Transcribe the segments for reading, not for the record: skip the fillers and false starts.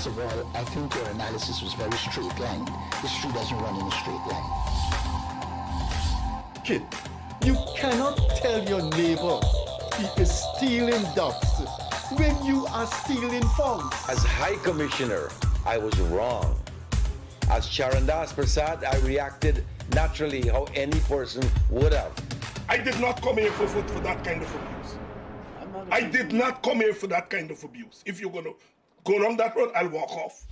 First of all, I think your analysis was very straight line. History doesn't run in a straight line. Kid, you cannot tell your neighbor he is stealing ducks when you are stealing funds. As High Commissioner, I was wrong. As Charandas Prasad, I reacted naturally how any person would have. I did not come here for that kind of abuse. I did not come here for that kind of abuse. If you're going to go down that road, I'll walk off.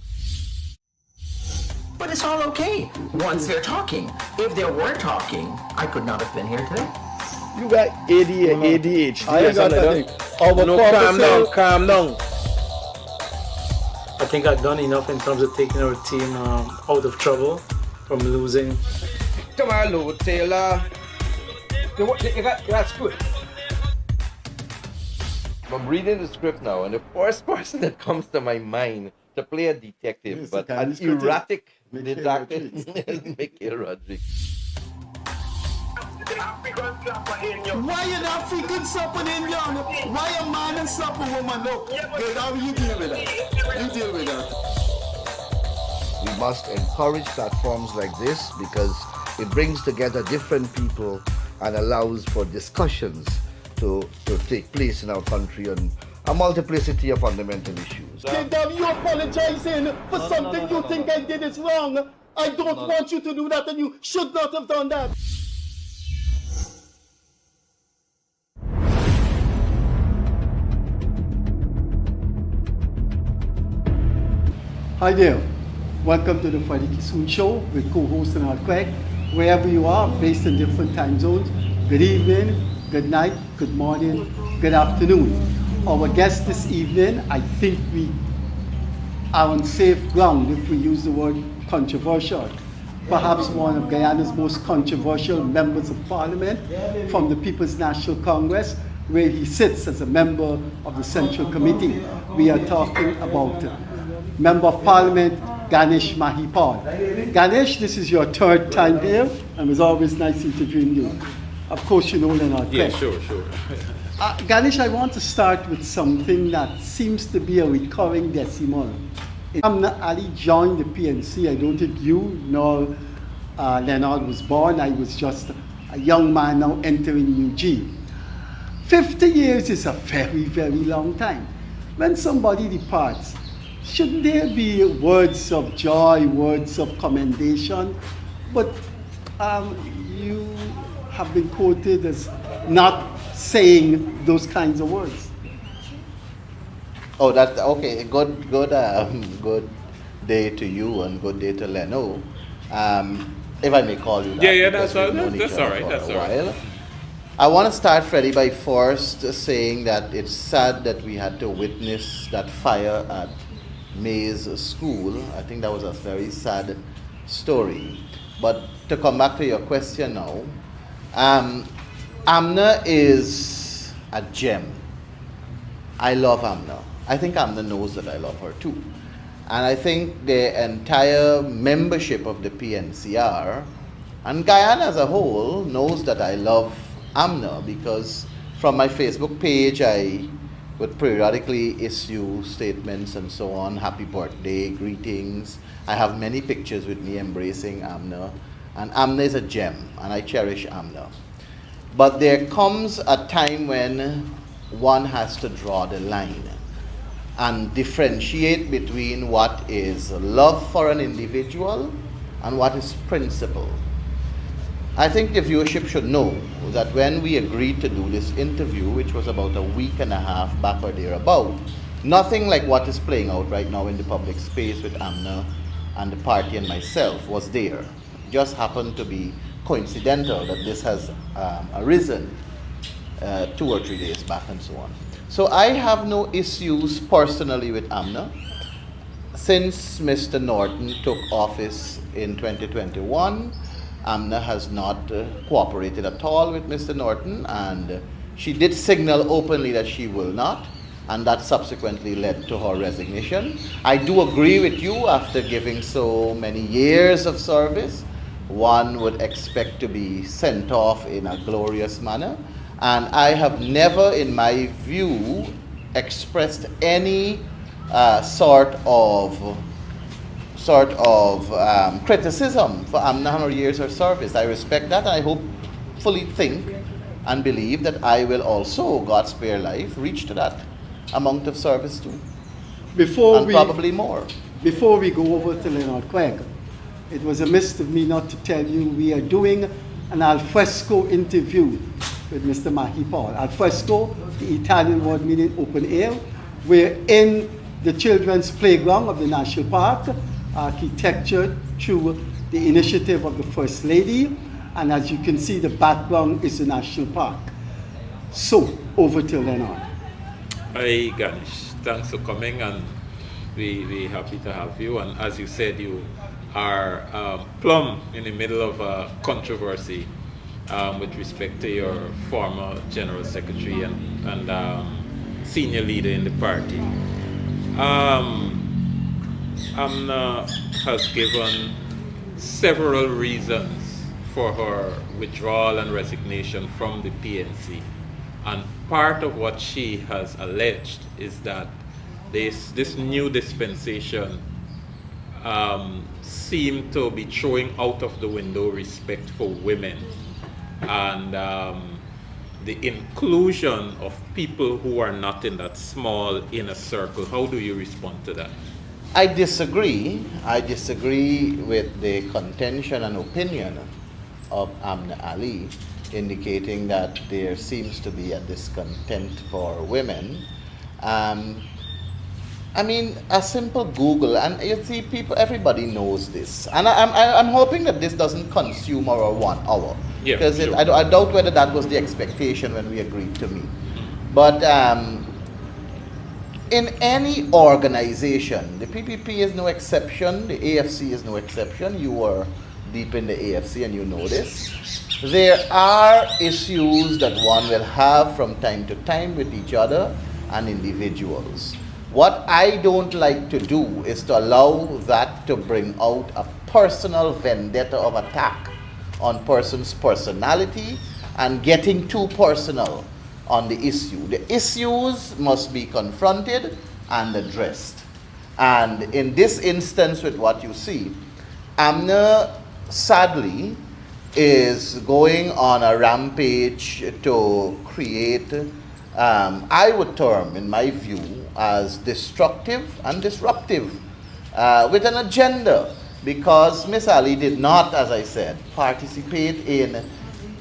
But it's all okay once they're talking. If they were talking, I could not have been here today. You got ADHD. I got that. Calm down. I think I've done enough in terms of taking our team out of trouble from losing. Come on, Lou Taylor. That's good. I'm reading the script now, and the first person that comes to my mind to play a detective, but an erratic detective is Mikhail Rodriguez. Why an African slap an Indian? Why a man and slap a woman? Look, good, how you deal with that? You deal with that. We must encourage platforms like this because it brings together different people and allows for discussions to take place in our country on a multiplicity of fundamental issues. Kidam, you apologizing for something you think I did is wrong. I don't want you to do that, and you should not have done that. Hi there. Welcome to the Freddie Kissoon Show with co-host Leonard Craig. Wherever you are, based in different time zones, good evening, good night, good morning, good afternoon. Our guest this evening, I think we are on safe ground if we use the word controversial. Perhaps one of Guyana's most controversial members of parliament from the People's National Congress, where he sits as a member of the Central Committee. We are talking about Member of Parliament, Ganesh Mahipaul. Ganesh, this is your third time here, and it's always nice interviewing you. Of course, you know Leonard. Yeah, sure. Ganesh, I want to start with something that seems to be a recurring decimal. Amna Ali joined the PNC. I don't think you nor Leonard was born. I was just a young man now entering UG. 50 years is a very, very long time. When somebody departs, should there be words of joy, words of commendation? But you have been quoted as not saying those kinds of words. Oh, that's okay. Good day to you and good day to Leno. If I may call you that. Yeah, that's all right. That's all right. I want to start, Freddie, by first saying that it's sad that we had to witness that fire at May's school. I think that was a very sad story. But to come back to your question now, Amna is a gem. I love Amna. I think Amna knows that I love her too. And I think the entire membership of the PNCR and Guyana as a whole knows that I love Amna because from my Facebook page I would periodically issue statements and so on, happy birthday, greetings. I have many pictures with me embracing Amna, and Amna is a gem, and I cherish Amna. But there comes a time when one has to draw the line and differentiate between what is love for an individual and what is principle. I think the viewership should know that when we agreed to do this interview, which was about a week and a half back or thereabout, nothing like what is playing out right now in the public space with Amna and the party and myself was there. It just happened to be coincidental that this has arisen 2 or 3 days back and so on. So I have no issues personally with Amna. Since Mr. Norton took office in 2021, Amna has not cooperated at all with Mr. Norton, and she did signal openly that she will not, and that subsequently led to her resignation. I do agree with you, after giving so many years of service, one would expect to be sent off in a glorious manner, and I have never, in my view, expressed any sort of criticism for Amna and her years of service. I respect that, and I hopefully think and believe that I will also, God spare life, reach to that amount of service too. Probably more. Before we go over to Leonard Craig, it was amiss of me not to tell you we are doing an alfresco interview with Mr. Mahipaul. Alfresco, the Italian word meaning open air. We're in the children's playground of the National Park, architectured through the initiative of the First Lady. And as you can see, the background is the National Park. So, over to Leonard. Hi, Ganesh. Thanks for coming, and we're happy to have you. And as you said, you are plumb in the middle of a controversy with respect to your former General Secretary and senior leader in the party. Amna has given several reasons for her withdrawal and resignation from the PNC. And part of what she has alleged is that this new dispensation seemed to be throwing out of the window respect for women and the inclusion of people who are not in that small inner circle. How do you respond to that? I disagree. I disagree with the contention and opinion of Amna Ali, indicating that there seems to be a discontent for women. I mean, a simple Google, and you see, everybody knows this. And I'm hoping that this doesn't consume our 1 hour. Yeah, because sure. I doubt whether that was the expectation when we agreed to meet. But in any organization, the PPP is no exception, the AFC is no exception. You were deep in the AFC and you know this. There are issues that one will have from time to time with each other and individuals. What I don't like to do is to allow that to bring out a personal vendetta of attack on person's personality and getting too personal on the issue. The issues must be confronted and addressed. And in this instance with what you see, Amna sadly is going on a rampage to create, I would term, in my view, as destructive and disruptive with an agenda, because Miss Ali did not, as I said, participate in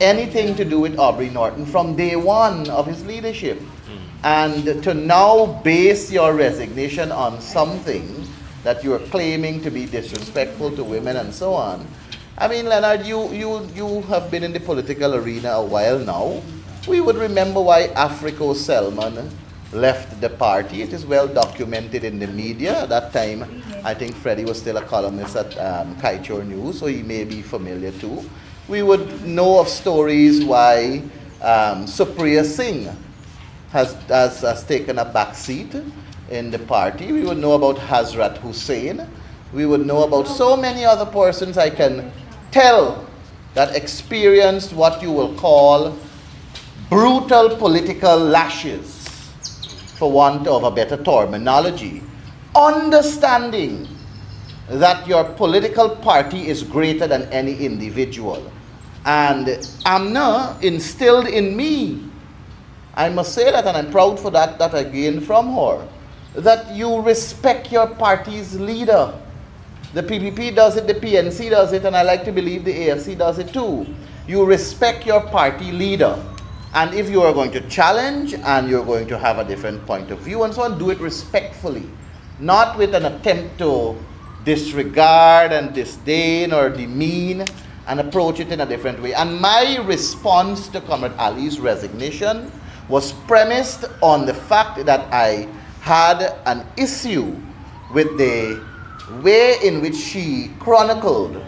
anything to do with Aubrey Norton from day one of his leadership. And to now base your resignation on something that you're claiming to be disrespectful to women and so on. I mean, Leonard, you have been in the political arena a while now. We would remember why Africo Selman left the party. It is well documented in the media. At that time, I think Freddie was still a columnist at Kaichor News, so he may be familiar too. We would know of stories why Supriya Singh has taken a back seat in the party. We would know about Hazrat Hussain. We would know about so many other persons I can tell that experienced what you will call brutal political lashes, for want of a better terminology, understanding that your political party is greater than any individual. And Amna instilled in me, I must say that, and I'm proud for that I gained from her, that you respect your party's leader. The PPP does it, the PNC does it, and I like to believe the AFC does it too. You respect your party leader. And if you are going to challenge and you're going to have a different point of view and so on, do it respectfully, not with an attempt to disregard and disdain or demean, and approach it in a different way. And my response to Comrade Ali's resignation was premised on the fact that I had an issue with the way in which she chronicled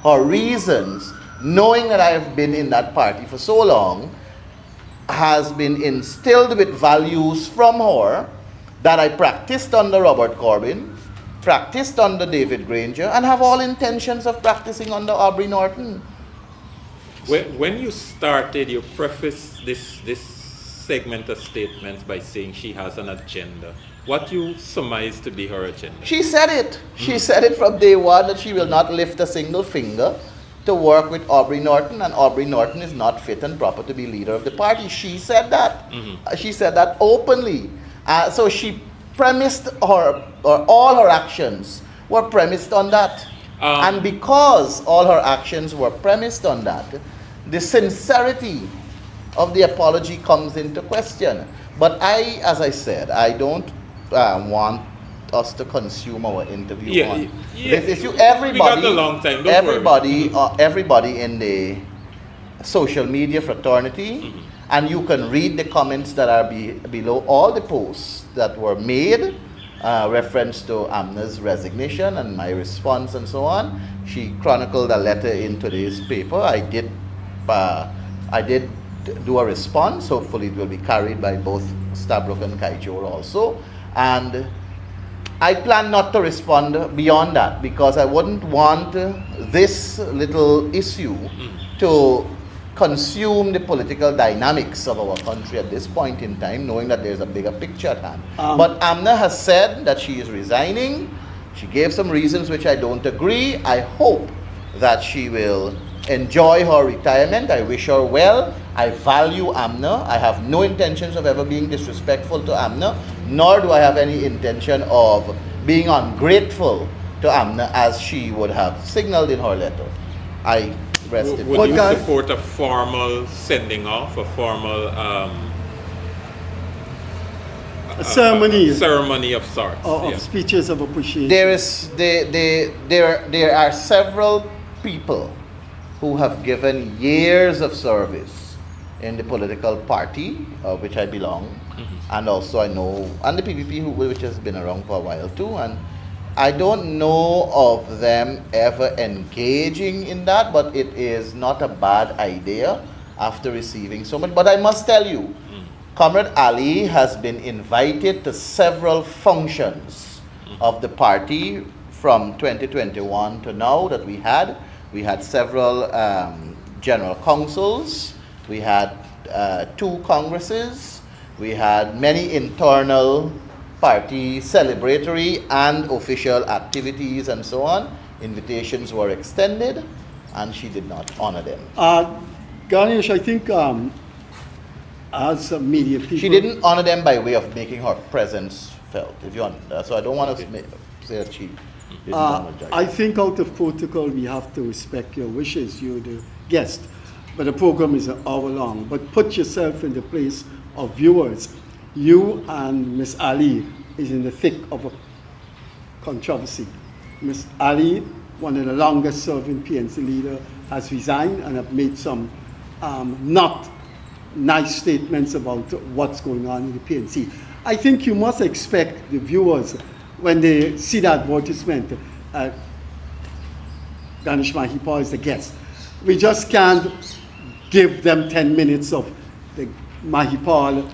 her reasons, knowing that I have been in that party for so long, has been instilled with values from her that I practiced under Robert Corbyn, practiced under David Granger, and have all intentions of practicing under Aubrey Norton. When you started, you prefaced this segment of statements by saying she has an agenda. What you surmise to be her agenda? She said it. She said it from day one that she will not lift a single finger to work with Aubrey Norton, and Aubrey Norton is not fit and proper to be leader of the party. She said that. She said that openly. So she premised all her actions were premised on that. And because all her actions were premised on that, the sincerity of the apology comes into question. But as I said, I don't want us to consume our interview on this issue. We got a long time. Don't worry. Everybody in the social media fraternity, and you can read the comments that are below all the posts that were made, reference to Amna's resignation and my response and so on. She chronicled a letter in today's paper. I did do a response. Hopefully it will be carried by both Stabrook and Kaijor also. And I plan not to respond beyond that, because I wouldn't want this little issue to consume the political dynamics of our country at this point in time, knowing that there's a bigger picture at hand. But Amna has said that she is resigning. She gave some reasons which I don't agree. I hope that she will enjoy her retirement. I wish her well. I value Amna. I have no intentions of ever being disrespectful to Amna, nor do I have any intention of being ungrateful to Amna, as she would have signaled in her letter. I rest it. Would you support a formal sending off, a formal ceremony of sorts? Of speeches of appreciation. There are several people who have given years of service in the political party which I belong, and also I know, and the PPP which has been around for a while too, and I don't know of them ever engaging in that, but it is not a bad idea after receiving so much. But I must tell you, Comrade Ali has been invited to several functions of the party from 2021 to now that we had. We had several general councils, we had 2 congresses, we had many internal party celebratory and official activities and so on. Invitations were extended and she did not honor them. Ganesh, I think as a media people... She didn't honor them by way of making her presence felt, if you understand. So I don't want to say that she didn't honor them. I think out of protocol we have to respect your wishes. You're the guest, but the program is an hour long. But put yourself in the place of viewers. You and Miss Ali is in the thick of a controversy. Miss Ali, one of the longest serving PNC leader, has resigned and have made some not nice statements about what's going on in the PNC. I think you must expect the viewers, when they see the advertisement, Ganesh Mahipaul is the guest. We just can't give them 10 minutes of the Mahipaul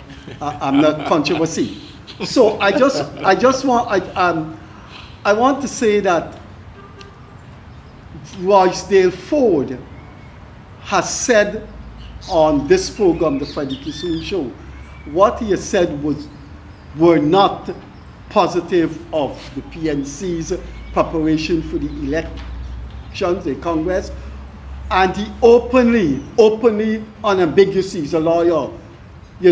controversy. So I want to say that Roysdale Ford has said on this program, the Freddie Kissoon Show, what he has said were not positive of the PNC's preparation for the elections, the Congress, and he openly, unambiguously, he's a lawyer, he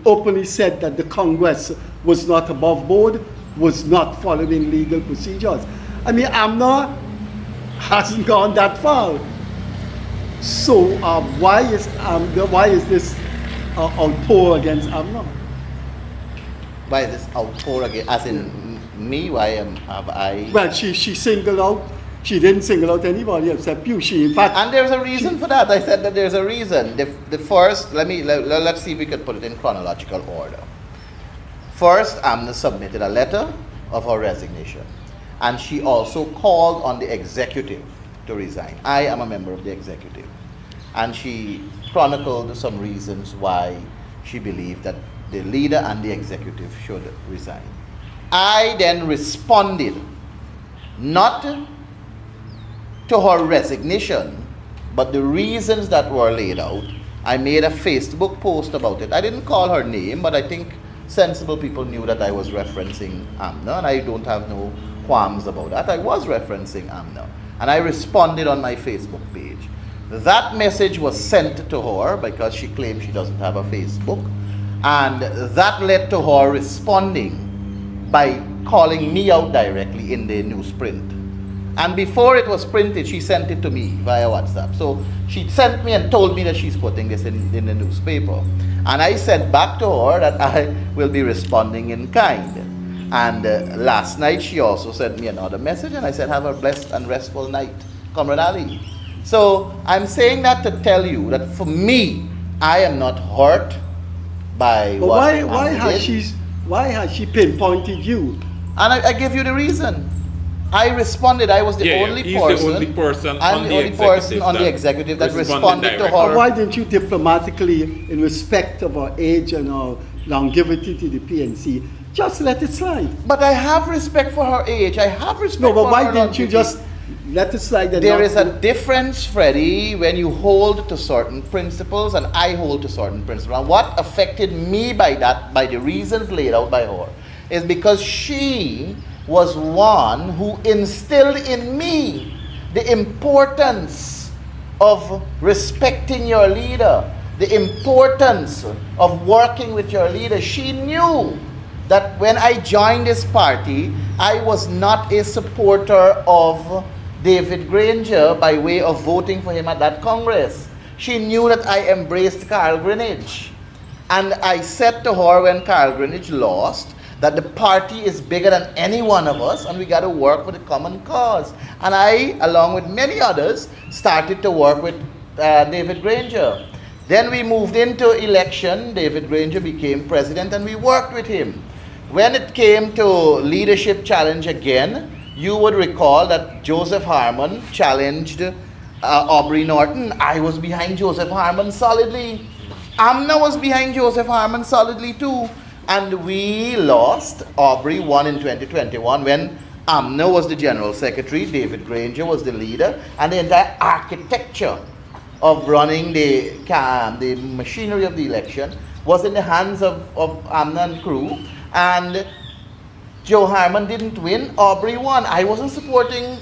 openly said that the Congress was not above board, was not following legal procedures. I mean, AMNA hasn't gone that far. So why is this outpour against AMNA? Why is this outpour against, as in me? Why have I? Well, she singled out. She didn't single out anybody except you. She, in fact, and there's a reason for that. I said that there's a reason. The first, let's see if we could put it in chronological order. First, AMNA submitted a letter of her resignation, and she also called on the executive to resign. I am a member of the executive, and she chronicled some reasons why she believed that the leader and the executive should resign. I then responded, not to her resignation, but the reasons that were laid out I made a Facebook post about it. I didn't call her name, but I think sensible people knew that I was referencing Amna, and I don't have no qualms about that. I was referencing Amna, and I responded on my Facebook page. That message was sent to her because she claimed she doesn't have a Facebook, and that led to her responding by calling me out directly in the newsprint. And before it was printed, she sent it to me via WhatsApp. So she sent me and told me that she's putting this in the newspaper. And I said back to her that I will be responding in kind. And last night she also sent me another message, and I said, have a blessed and restful night, Comrade Ali. So I'm saying that to tell you that for me, I am not hurt by But what why has she pinpointed you? And I give you the reason. I responded. I was the only he's person. the only person I'm on the the only person on the executive that responded to her. Why didn't you diplomatically, in respect of her age and her longevity to the PNC, just let it slide? But I have respect for her age. I have respect for her. No, but why didn't you just let it slide? There is a difference, Freddie, when you hold to certain principles and I hold to certain principles. And what affected me by that, by the reasons laid out by her, is because she was one who instilled in me the importance of respecting your leader, the importance of working with your leader. She knew that when I joined this party, I was not a supporter of David Granger by way of voting for him at that Congress. She knew that I embraced Carl Greenidge. And I said to her when Carl Greenidge lost, that the party is bigger than any one of us, and we got to work for the common cause. And I, along with many others, started to work with David Granger. Then we moved into election. David Granger became president, and we worked with him. When it came to leadership challenge again, you would recall that Joseph Harmon challenged Aubrey Norton. I was behind Joseph Harmon solidly. Amna was behind Joseph Harmon solidly too. And we lost. Aubrey won in 2021 when Amna was the general secretary, David Granger was the leader, and the entire architecture of running the machinery of the election was in the hands of Amna and crew. And Joe Harmon didn't win, Aubrey won. I wasn't supporting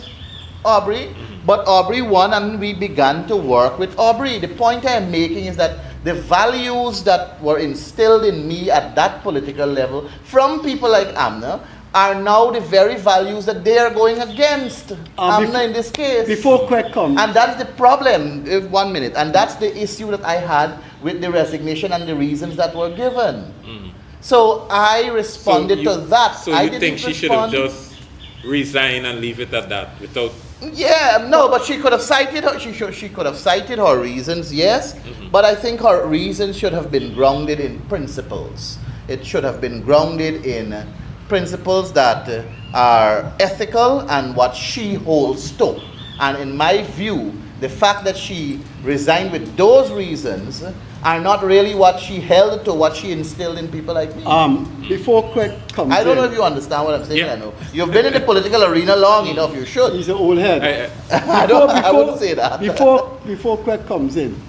Aubrey, but Aubrey won, and we began to work with Aubrey. The point I am making is that the values that were instilled in me at that political level from people like Amna are now the very values that they are going against. Amna in this case. Before Quek comes. And that's the problem, 1 minute, and that's the issue that I had with the resignation and the reasons that were given. So I responded to that. So you think she should have just resigned and leave it at that without... Yeah, no, but she could have cited her. She could have cited her reasons, yes. But I think her reasons should have been grounded in principles. It should have been grounded in principles that are ethical and what she holds to. And in my view, the fact that she resigned with those reasons are not really what she held to, what she instilled in people like me. Before Quek comes I don't know if you understand what I'm saying. I know. You've been in the political arena long enough, you should. He's an old head. I wouldn't say that. Before Quek comes in,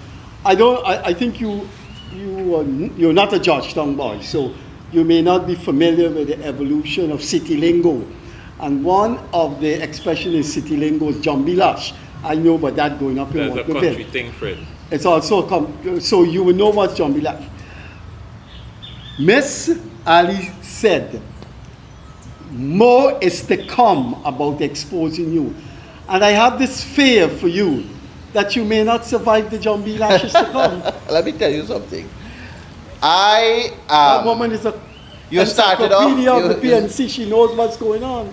I think you're not a Georgetown boy, so you may not be familiar with the evolution of city lingo. And one of the expressions in city lingo is Jambilash. I know about that going up in That's a country thing, Fred. It's also, so you will know what's Jambilash. Miss Ali said, more is to come about exposing you. And I have this fear for you that you may not survive the Jambilashes to come. Let me tell you something. That woman is a encyclopedia of the PNC. She knows what's going on.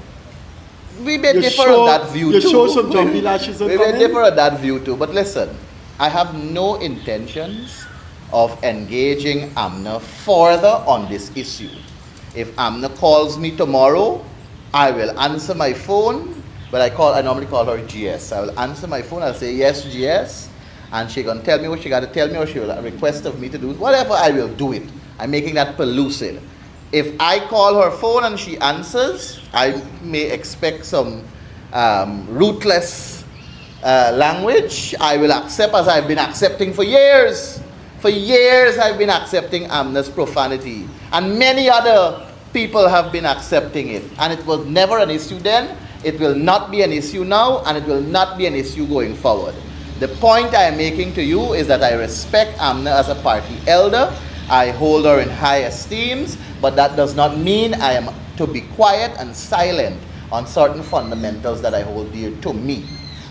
We may differ on that view too. You show some Jambilashes. We may differ on that view too. But listen, I have no intentions of engaging Amna further on this issue. If Amna calls me tomorrow, I will answer my phone. But I normally call her GS. I will answer my phone. I'll say yes, GS, and she's gonna tell me what she got to tell me, or she will request of me to do whatever. I will do it. I'm making that pellucid. If I call her phone and she answers, I may expect some ruthless language. I will accept, as I've been accepting for years. For years I've been accepting Amna's profanity, and many other people have been accepting it, and it was never an issue then, it will not be an issue now, and it will not be an issue going forward. The point I am making to you is that I respect Amna as a party elder, I hold her in high esteem, but that does not mean I am to be quiet and silent on certain fundamentals that I hold dear to me.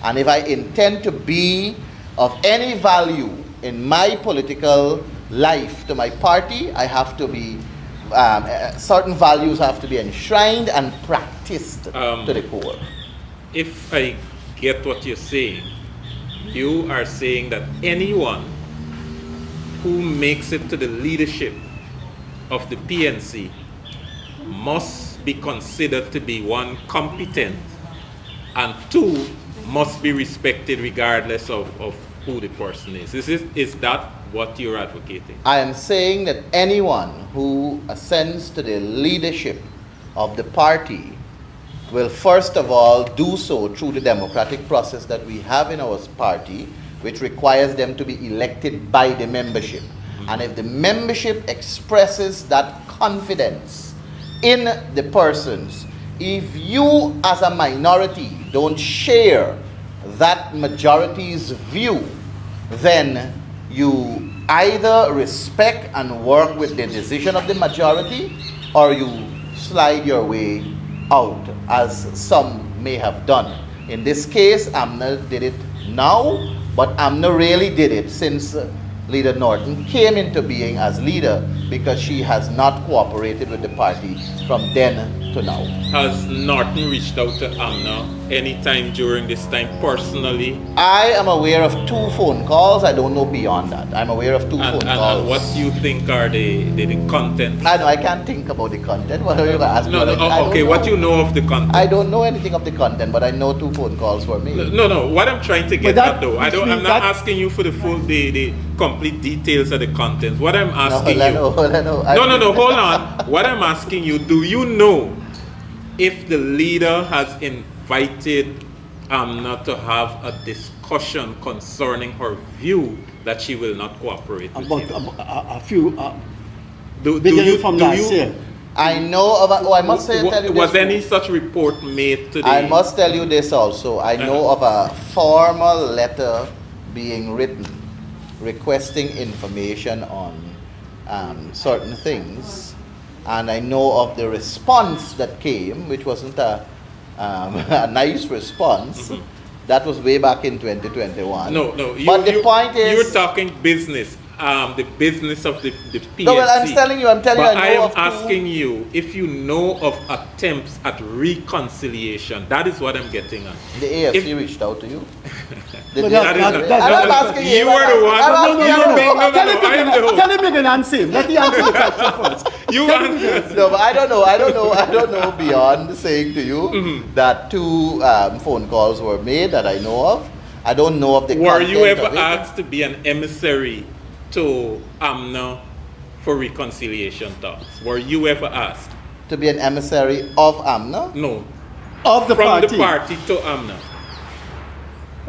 And if I intend to be of any value in my political life to my party, I have to be, certain values have to be enshrined and practiced to the core. If I get what you're saying, you are saying that anyone who makes it to the leadership of the PNC must be considered to be, one, competent, and two, must be respected regardless of who the person is. Is that what you're advocating? I am saying that anyone who ascends to the leadership of the party will first of all do so through the democratic process that we have in our party, which requires them to be elected by the membership. And if the membership expresses that confidence in the persons, if you as a minority don't share that majority's view, then you either respect and work with the decision of the majority, or you slide your way out, as some may have done. In this case, Amna did it now, but Amna really did it since Leader Norton came into being as leader, because she has not cooperated with the party from then to now. Has Norton reached out to Amna anytime during this time personally? I am aware of 2 phone calls. I don't know beyond that. I'm aware of 2 phone calls. And what do you think are the content? I know, I can't think about the content. What are you going to ask me? Okay, what do you know of the content? I don't know anything of the content, but I know 2 phone calls were made. No, what I'm trying to get at though, I'm not asking you for the full, the complete details of the content. What I'm asking No, hold on. What I'm asking you, do you know if the leader has invited Amna to have a discussion concerning her view that she will not cooperate with him? A few, beginning from last year. I know of I must say, tell you was this, any such report made today? I must tell you this also. I know of a formal letter being written requesting information on certain things, and I know of the response that came, which wasn't a nice response. That was way back in 2021. No. But the point is, you're talking business. The business of the PNC. No, well, I'm telling you, but I know am asking you if you know of attempts at reconciliation. That is what I'm getting at. The AFC reached out to you. You were the one. Tell him you can answer him. Let me answer the question first. No, but I don't know beyond saying to you that 2 phone calls were made that I know of. I don't know of the Were you content ever of it. asked to be an emissary to Amna for reconciliation talks? Were you ever asked? To be an emissary of Amna? No. Of the From party. the party to Amna.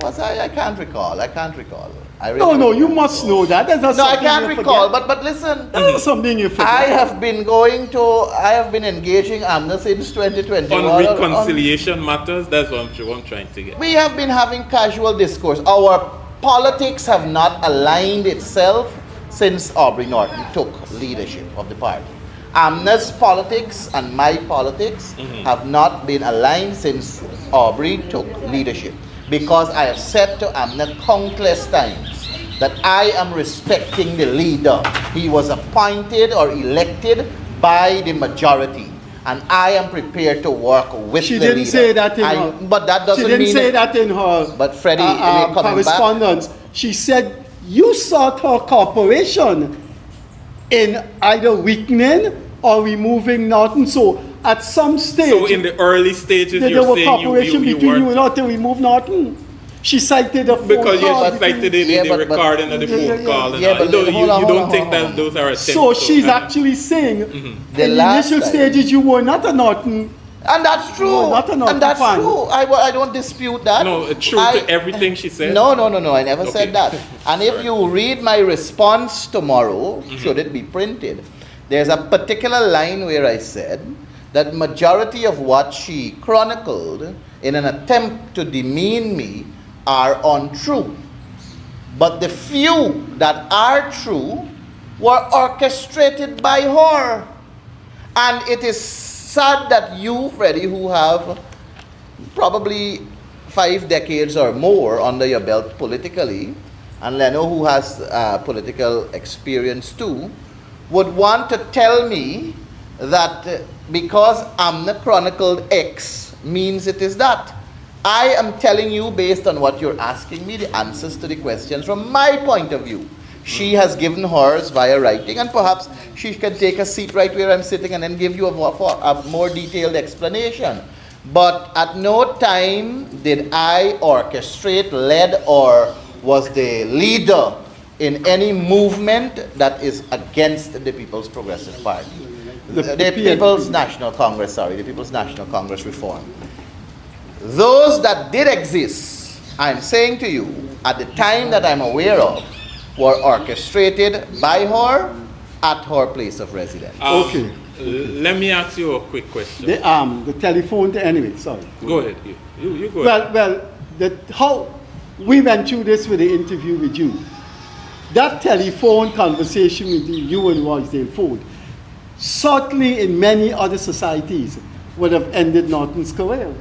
Was I can't recall. I really No, you can't must recall. know that. That's not No, I something can't you recall. forget. But listen, That's not something you forget. I have been engaging Amna since 2021. On reconciliation matters, that's what I'm trying to get. We have been having casual discourse. Our politics have not aligned itself since Aubrey Norton took leadership of the party. Amna's politics and my politics have not been aligned since Aubrey took leadership, because I have said to Amna countless times that I am respecting the leader. He was appointed or elected by the majority, and I am prepared to work with She the didn't leader. say that in her. But that doesn't She didn't mean say that in her. But Freddie, coming back. Correspondence. She said you sought her cooperation in either weakening or removing Norton. So at some stage, So in the early stages, there you're was saying cooperation you between you weren't, and her to remove Norton. She cited a phone because you call cited it Yeah, in the but- recording of the phone call. And yeah, all. but You don't, hold on, you hold don't on, think hold that on. those are attempts? So she's to- actually saying The in the last initial time- stages you were not a Norton And that's true. No, not a and that's fan. true. I don't dispute that. No, true to everything she said? No. I never Okay. said that. And if you read my response tomorrow, should it be printed, there's a particular line where I said that majority of what she chronicled in an attempt to demean me are untrue. But the few that are true were orchestrated by her. And it is sad that you, Freddie, who have probably 5 decades or more under your belt politically, and Leno, who has political experience too, would want to tell me that because Amna chronicled X means it is that. I am telling you, based on what you're asking me, the answers to the questions from my point of view. She has given hers via writing, and perhaps she can take a seat right where I'm sitting and then give you a more detailed explanation. But at no time did I orchestrate, led, or was the leader in any movement that is against the People's Progressive Party. The People's National Congress, the People's National Congress reform. Those that did exist, I'm saying to you, at the time that I'm aware of, were orchestrated by her at her place of residence. Okay. Let me ask you a quick question. The telephone, anyway, sorry. Go ahead. You go ahead. Well, how we went through this with the interview with you. That telephone conversation with you and Roysdale Ford, certainly in many other societies, would have ended Norton's career.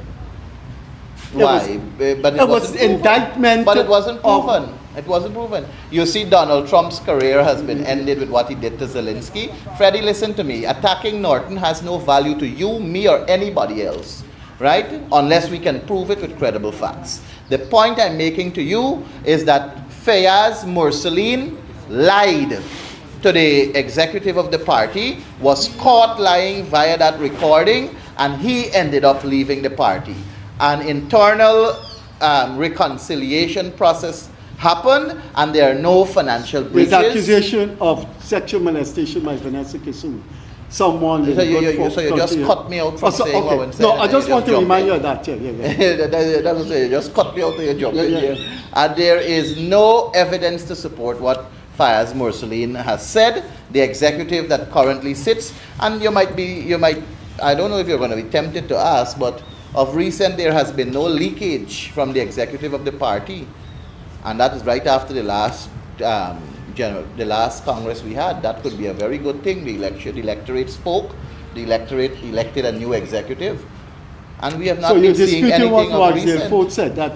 Why? But it was indictment. But it wasn't proven. It wasn't proven. You see, Donald Trump's career has been ended with what he did to Zelensky. Freddie, listen to me. Attacking Norton has no value to you, me, or anybody else, right? Unless we can prove it with credible facts. The point I'm making to you is that Fayaz Mursaleen lied to the executive of the party, was caught lying via that recording, and he ended up leaving the party. An internal reconciliation process happened, and there are no financial breaches. There's accusation of sexual molestation by Vanessa Kissoon. Someone. So you just cut me out from saying what I'm saying. No, I just want to remind you of that. That's what you just cut me out of your job. And there is no evidence to support what Fayaz Mursaleen has said. The executive that currently sits, and you might, I don't know if you're going to be tempted to ask, but of recent there has been no leakage from the executive of the party, and that is right after the last Congress we had. That could be a very good thing. The electorate spoke. The electorate elected a new executive, and we have not been seeing anything what of recent. Roysdale Ford said, that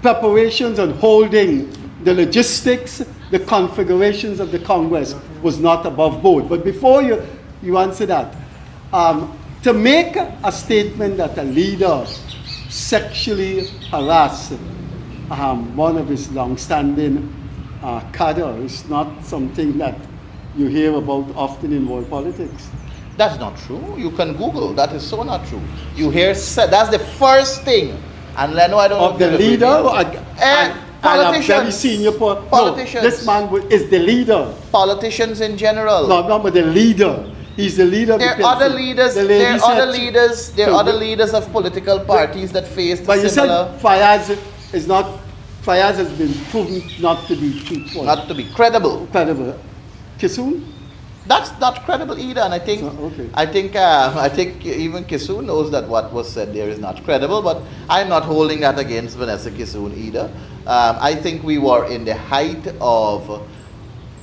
preparations on holding the logistics, the configurations of the Congress was not above board. But before you answer that, to make a statement that a leader sexually harassed one of his long-standing cadre is not something that you hear about often in world politics. That's not true. You can Google. That is so not true. You hear that's the first thing. And Leno, I don't know of the leader politicians. And a very senior politicians. No, this man is the leader. Politicians in general. No, but the leader. He's the leader. There are other leaders. There are other leaders of political parties that faced but similar. You said Fayaz has been proven not to be truthful. Not to be credible. Credible. Kissoon? That's not credible either, and I think I think even Kissoon knows that what was said there is not credible. But I'm not holding that against Vanessa Kissoon either. I think we were in the height of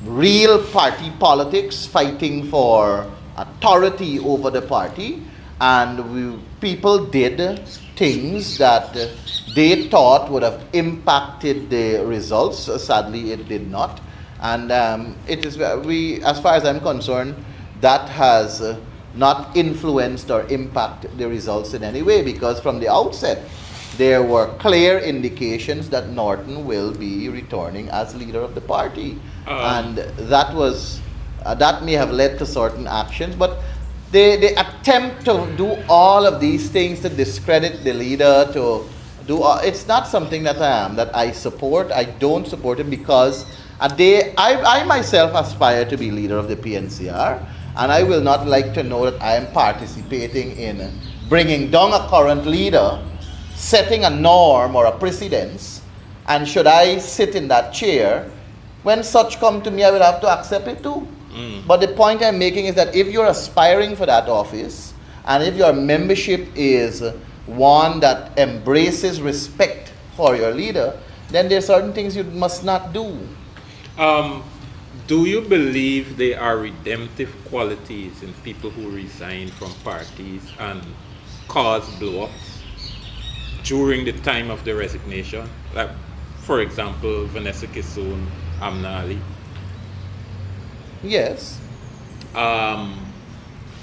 real party politics, fighting for authority over the party, and people did things that they thought would have impacted the results. Sadly, it did not. And it is as far as I'm concerned, that has not influenced or impacted the results in any way, because from the outset there were clear indications that Norton will be returning as leader of the party, and that was that may have led to certain actions. But the attempt to do all of these things to discredit the leader, it's not something that I support. I don't support it because I myself aspire to be leader of the PNCR, and I will not like to know that I am participating in bringing down a current leader, setting a norm or a precedence, and should I sit in that chair, when such come to me, I will have to accept it too. But the point I'm making is that if you're aspiring for that office, and if your membership is one that embraces respect for your leader, then there are certain things you must not do. Do you believe there are redemptive qualities in people who resign from parties and cause blow-ups during the time of the resignation? Like, for example, Vanessa Kissoon, Amna Ali. Yes.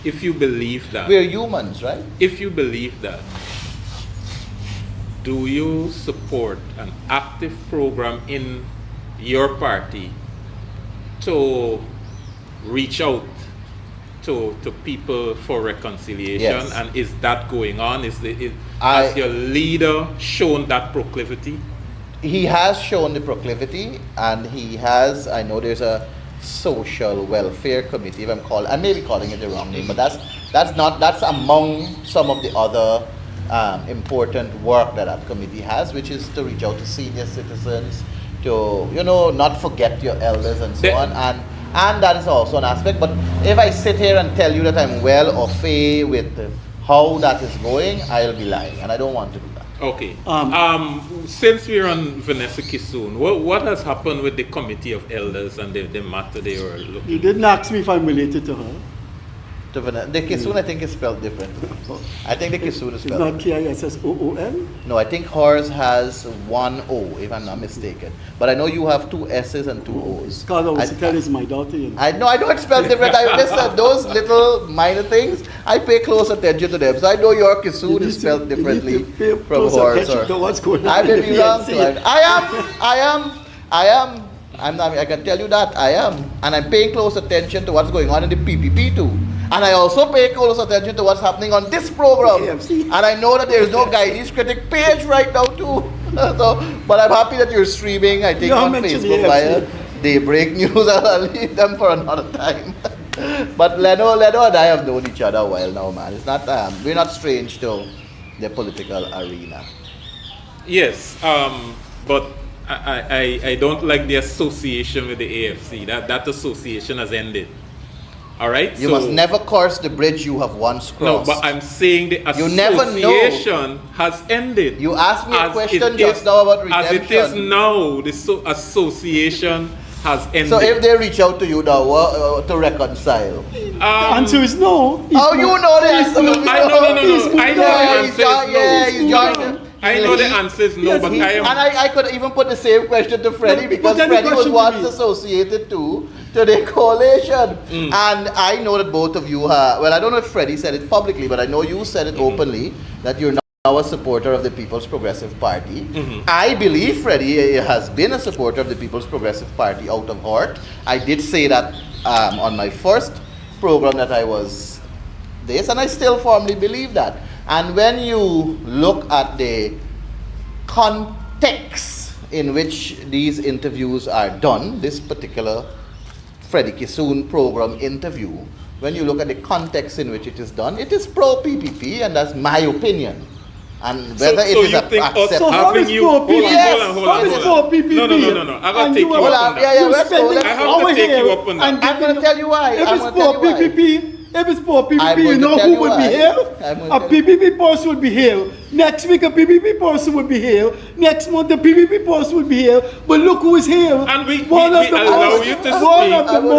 If you believe that, we're humans, right? If you believe that, do you support an active program in your party to reach out to people for reconciliation? Yes. And is that going on? Has your leader shown that proclivity? He has shown the proclivity, and he has, I know there's a social welfare committee, I may be calling it the wrong name, but that's among some of the other important work that committee has, which is to reach out to senior citizens, to not forget your elders and so on, and that is also an aspect. But if I sit here and tell you that I'm well au fait with how that is going, I'll be lying, and I don't want to do that. Okay. Since we're on Vanessa Kissoon, what has happened with the committee of elders and the matter they were looking? You didn't ask me if I'm related to her. The Kissoon, I think, is spelled differently. I think the Kissoon is It's spelled not Kissoon? No, I think hers has one O, if I'm not mistaken. But I know you have two S's and two O's. Carla Wisitel is my daughter. I know it's spelled different. Listen, those little minor things, I pay close attention to them. So I know your Kissoon is spelled differently from hers. What's going on? I may be wrong. I can tell you that I am. And I'm paying close attention to what's going on in the PPP too. And I also pay close attention to what's happening on this program. And I know that there is no Guyanese Critic page right now too. But I'm happy that you're streaming, I think, on Facebook via Daybreak News. I'll leave them for another time. But Leno and I have known each other a while now, man. It's not we're not strange to the political arena. Yes, but I don't like the association with the AFC. That association has ended. All right. You must never cross the bridge you have once crossed. No, but I'm saying the association has ended. You asked me a question just now about redemption. As it is now, the association has ended. So if they reach out to you now to reconcile, the answer is no. Oh, you know the answer. I know the answer is no, but I am. And I could even put the same question to Freddie, because Freddie was once associated to the coalition. And I know that both of you well, I don't know if Freddie said it publicly, but I know you said it openly, that you're now a supporter of the People's Progressive Party. I believe Freddie has been a supporter of the People's Progressive Party out of heart. I did say that on my first program that I was this, and I still firmly believe that. And when you look at the context in which these interviews are done, this particular Freddie Kissoon program interview, when you look at the context in which it is done, it is pro-PPP, and that's my opinion. And whether it is accepted. So how is pro-PPP? Hold on. No. I gotta take you up on that. I have to take you up on that. I'm going to tell you why. If it's for PPP, you know who would be here? A PPP person would be here. Next week, a PPP person would be here. Next month, a PPP person would be here. But look who is here. And we allow you to speak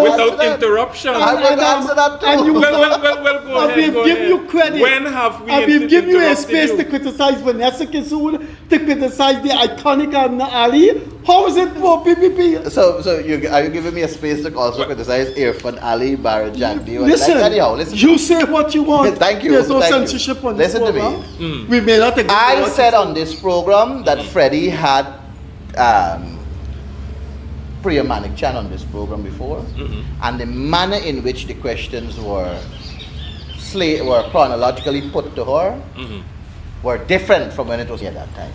without interruption. I will answer that too. Well, go ahead. We've given you credit. When have we we've given you a space you? to criticize Vanessa Kissoon, to criticize the iconic Amna Ali. How is it for PPP? So are you giving me a space to also criticize Irfan Ali, Barajandi? Listen, you say what you want. Thank you. There's no censorship on this program. Listen to me. We may not agree. I said on this program that Freddie had Priya Manikchan on this program before, and the manner in which the questions were chronologically put to her were different from when it was at that time.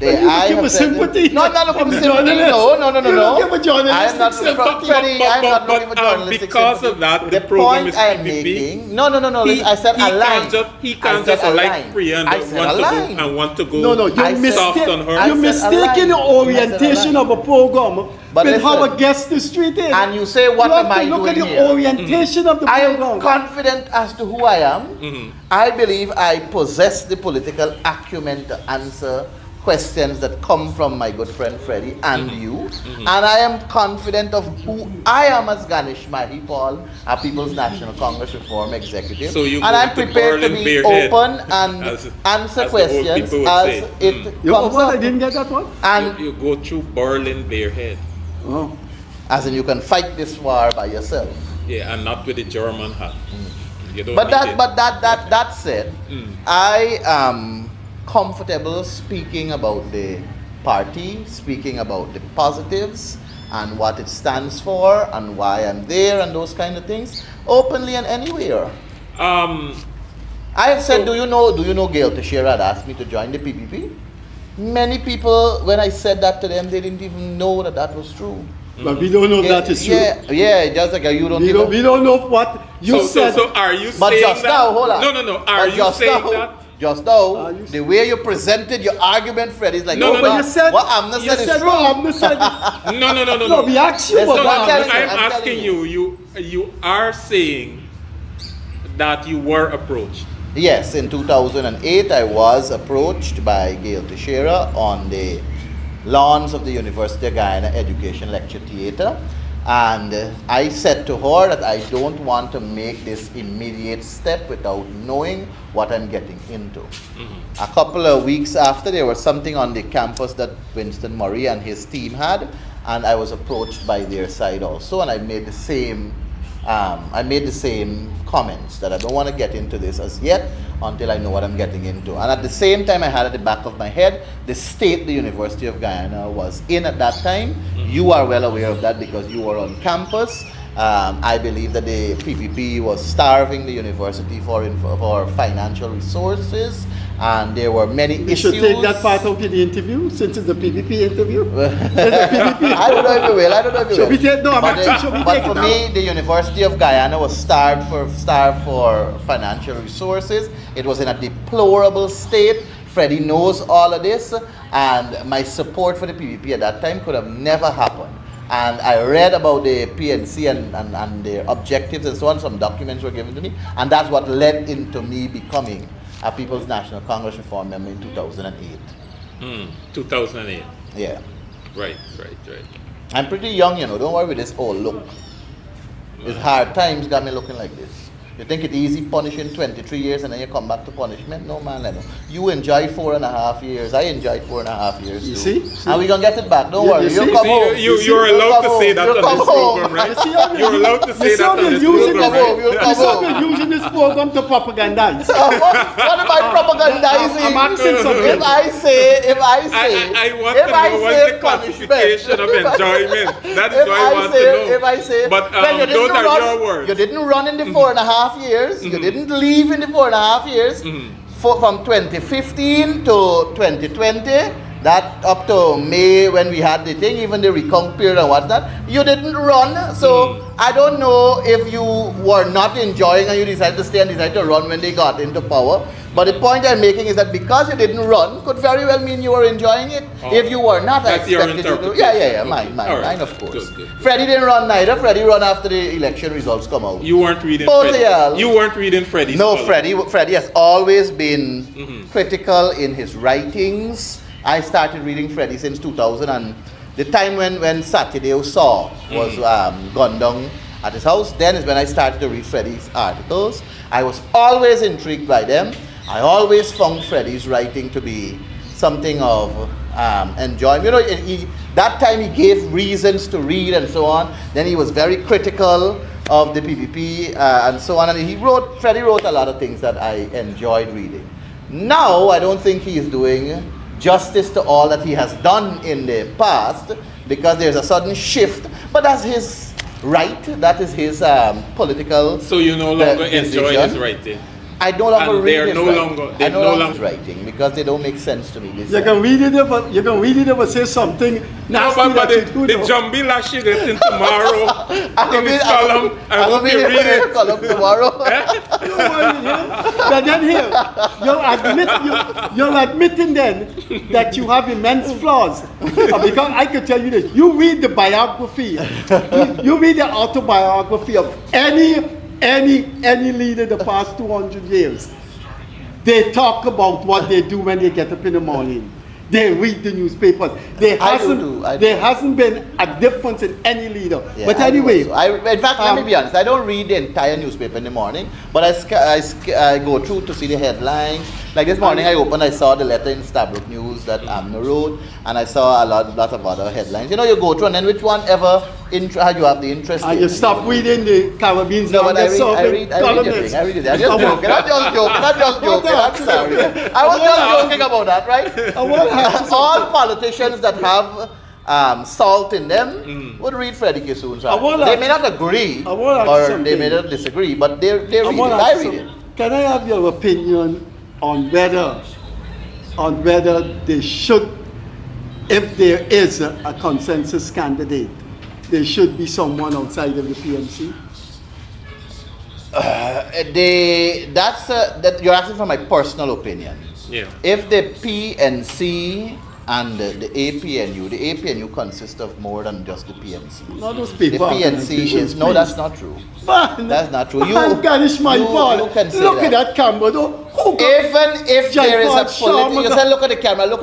You give a sympathy? No, I'm not looking for From sympathy. journalists? No. You're looking for journalistic I am not sympathy. Freddie, I am not looking for journalistic because sympathy. of that, the the program point is I am PPP. making. No. Listen, I said a line. He can't just like Priya and want to go No, soft on her. you're mistaking the orientation of a program But with how listen, a guest the street is. And you say, what you am have I to look doing at the here? orientation of the I program. am confident as to who I am. I believe I possess the political acumen to answer questions that come from my good friend Freddie and you. And I am confident of who I am as Ganesh Mahipaul, a People's National Congress Reform Executive. So you and I'm prepared to be open and answer questions as it comes up. I didn't get that one. And you go through Berlin barehead. Oh. as in you can fight this war by yourself. Yeah, and not with the German hat. You don't But need that said, I am comfortable speaking about the party, speaking about the positives and what it stands for and why I'm there and those kind of things openly and anywhere. I have said, do you know Gail Teixeira had asked me to join the PPP? Many people, when I said that to them, they didn't even know that was true. But we don't know if that is true. Yeah, just like you don't. We don't know what you said. So are you but saying just that? Now, hold on. No. Are but you saying that? Just now, the way you presented your argument, Fred, is like, No, you said what Amna said is true. Amna said it. No. No, we asked you Listen, what I'm I'm asking telling you are saying that you were approached. Yes, in 2008, I was approached by Gail Teixeira on the lawns of the University of Guyana Education Lecture Theatre. And I said to her that I don't want to make this immediate step without knowing what I'm getting into. A couple of weeks after, there was something on the campus that Winston Murray and his team had, and I was approached by their side also, and I made the same comments that I don't want to get into this as yet until I know what I'm getting into. And at the same time, I had at the back of my head the state the University of Guyana was in at that time. You are well aware of that because you were on campus. I believe that the PPP was starving the university for financial resources, and there were many issues. You should take that part out in the interview, since it's a PPP interview. I don't know if you will. Should we take But for me, the University of Guyana was starved for financial resources. It was in a deplorable state. Freddie knows all of this, and my support for the PPP at that time could have never happened. And I read about the PNC and their objectives and so on. Some documents were given to me, and that's what led into me becoming a People's National Congress Reform member in 2008. 2008. Yeah. Right. I'm pretty young, Don't worry with this old look. It's hard times got me looking like this. You think it's easy punishing 23 years and then you come back to punishment? No, man. No. You enjoyed 4.5 years. I enjoyed 4.5 years. You too. see? And we're going to get it back. Don't worry. You You'll come home. You're allowed to say that on this program, right? You're allowed to say that on this program, right? You said we're using this program to propagandize. What am I propagandizing? I'm asking something. If I say, I want to know what's the classification of enjoyment. That is what I want to know. If I say, but those are your words. You didn't run in the 4.5 years. You didn't leave in the 4.5 years. From 2015 to 2020, that up to May when we had the thing, even the recount period and what's that, you didn't run. So I don't know if you were not enjoying and you decided to stay and decided to run when they got into power. But the point I'm making is that because you didn't run could very well mean you were enjoying it. If you were not, I expected you to. Yeah, mine of course. Good. Freddie didn't run neither. Freddie run after the election results come out. You weren't reading Freddie. You weren't reading Freddie's No, column. Freddie has always been critical in his writings. I started reading Freddie since 2000, and the time when Saturday Saw was gunned down at his house, then is when I started to read Freddie's articles. I was always intrigued by them. I always found Freddie's writing to be something of enjoyment. That time he gave reasons to read and so on. Then he was very critical of the PPP and so on. And Freddie wrote a lot of things that I enjoyed reading. Now, I don't think he is doing justice to all that he has done in the past, because there's a sudden shift. But that's his right. That is his political So you no longer decision. enjoy his writing? I no longer And read they are his no writing. longer- I they no no longer longer- writing because they don't make sense to me. You can read it if you can read it if it says something No, nasty but that you do. the though. Jambi Lash you get in tomorrow in his column. I I'm hope gonna you read it. column tomorrow. But then here, you're admitting then that you have immense flaws. Because I could tell you this, you read the biography, you read the autobiography of any leader the past 200 years. They talk about what they do when they get up in the morning. They read the newspapers. There hasn't been a difference in any leader. Yeah, but I anyway, do also. In fact, let me be honest. I don't read the entire newspaper in the morning, but I go through to see the headlines. Like this morning, I opened, I saw the letter in Stabrook News that Amna wrote, and I saw a lot of other headlines. You know, you go through, and then which one ever you have the interest in. you stop reading the Caribbean's No, but I longest read serving columnist. I read it. I'm just joking. I'm sorry. I was just joking about that, right? All politicians that have salt in them would read Freddie Kissoon Show. They may not agree or they may not disagree, but they read it. I read it. Can I have your opinion on whether they should, if there is a consensus candidate, there should be someone outside of the PNC? That you're asking for my personal opinion. Yeah. If the PNC and the APNU consists of more than just the PNC. Not those The people. PNC is no, that's not true. That's not true. Ganesh Mahipaul. you can say Look at that. that camera though. Even if there is a Jaipal political, you said look at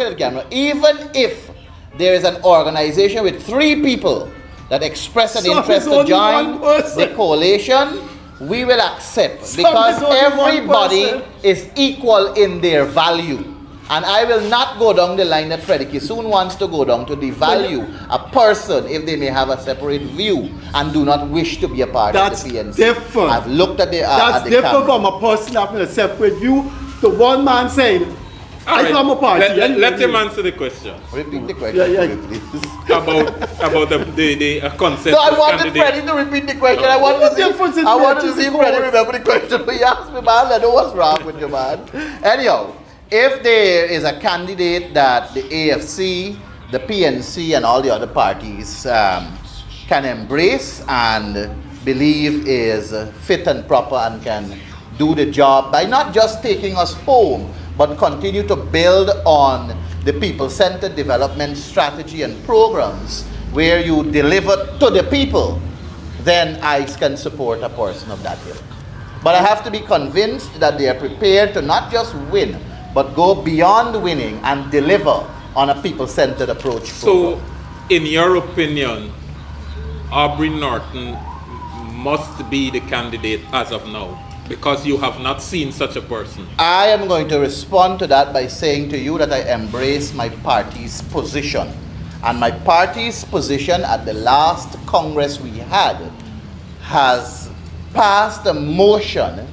the camera. Even if there is an organization with 3 people that express an Some interest is to only join one person. the coalition, we will accept Some because is only one everybody person. is equal in their value. And I will not go down the line that Freddie Kissoon wants to go down to devalue a person if they may have a separate view and do not wish to be a part That's of the PNC. different. I've looked at the That's at the different camera. from a person having a separate view. The one man saying, All I right. from a party. Let him answer the question Repeat the question, please. about the consensus No, I wanted candidate. Freddie to repeat the question. I wanted What's the difference in I wanted to matches see and Freddie goals? remember the question. But he asked me, man, I know what's wrong with you, man. Anyhow, if there is a candidate that the AFC, the PNC, and all the other parties can embrace and believe is fit and proper and can do the job by not just taking us home, but continue to build on the people-centered development strategy and programs where you deliver to the people, then I can support a person of that ilk. But I have to be convinced that they are prepared to not just win, but go beyond winning and deliver on a people-centered approach. So, in your opinion, Aubrey Norton must be the candidate as of now, because you have not seen such a person. I am going to respond to that by saying to you that I embrace my party's position. And my party's position at the last Congress we had has passed a motion